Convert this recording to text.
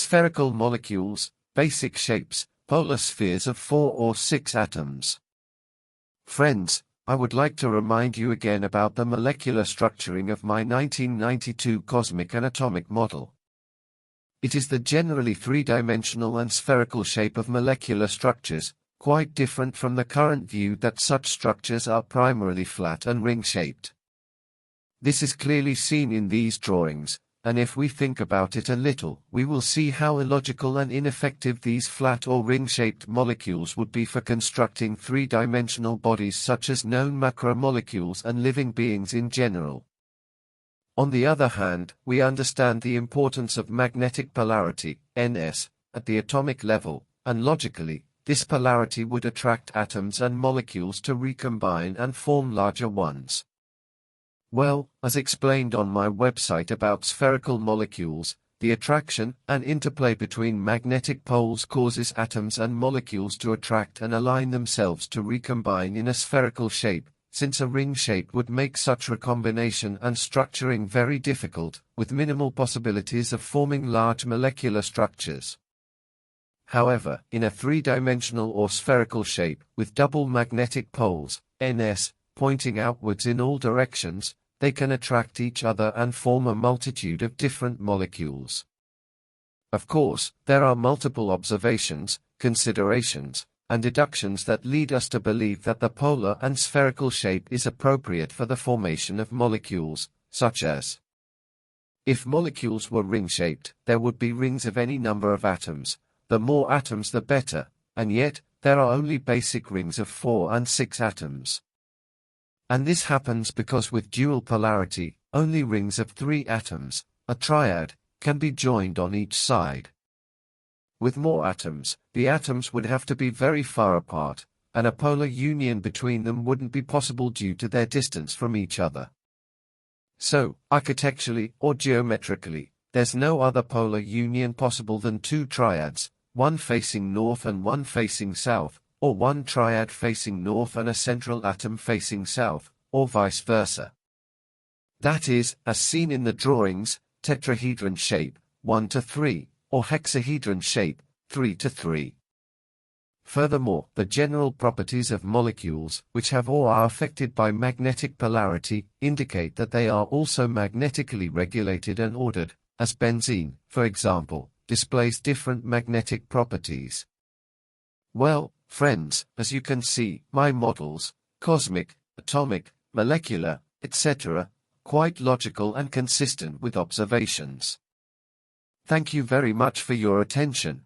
Spherical molecules, basic shapes, polar spheres of 4 or 6 atoms. Friends, I would like to remind you again about the molecular structuring of my 1992 cosmic and atomic model. It is the generally three-dimensional and spherical shape of molecular structures, quite different from the current view that such structures are primarily flat and ring-shaped. This is clearly seen in these drawings, and if we think about it a little, we will see how illogical and ineffective these flat or ring-shaped molecules would be for constructing three-dimensional bodies such as known macromolecules and living beings in general. On the other hand, we understand the importance of magnetic polarity, Ns, at the atomic level, and logically, this polarity would attract atoms and molecules to recombine and form larger ones. Well, as explained on my website about spherical molecules, the attraction and interplay between magnetic poles causes atoms and molecules to attract and align themselves to recombine in a spherical shape, since a ring shape would make such recombination and structuring very difficult, with minimal possibilities of forming large molecular structures. However, in a three-dimensional or spherical shape, with double magnetic poles, Ns, pointing outwards in all directions, they can attract each other and form a multitude of different molecules. Of course, there are multiple observations, considerations, and deductions that lead us to believe that the polar and spherical shape is appropriate for the formation of molecules, such as: if molecules were ring-shaped, there would be rings of any number of atoms, the more atoms the better, and yet, there are only basic rings of 4 and 6 atoms. And this happens because with dual polarity, only rings of 3 atoms, a triad, can be joined on each side. With more atoms, the atoms would have to be very far apart, and a polar union between them wouldn't be possible due to their distance from each other. So, architecturally or geometrically, there's no other polar union possible than 2 triads, one facing north and one facing south, or one triad facing north and a central atom facing south, or vice versa. That is, as seen in the drawings, tetrahedron shape, 1 to 3, or hexahedron shape, 3 to 3. Furthermore, the general properties of molecules, which have or are affected by magnetic polarity, indicate that they are also magnetically regulated and ordered, as benzene, for example, displays different magnetic properties. Well, friends, as you can see, my models, cosmic, atomic, molecular, etc., quite logical and consistent with observations. Thank you very much for your attention.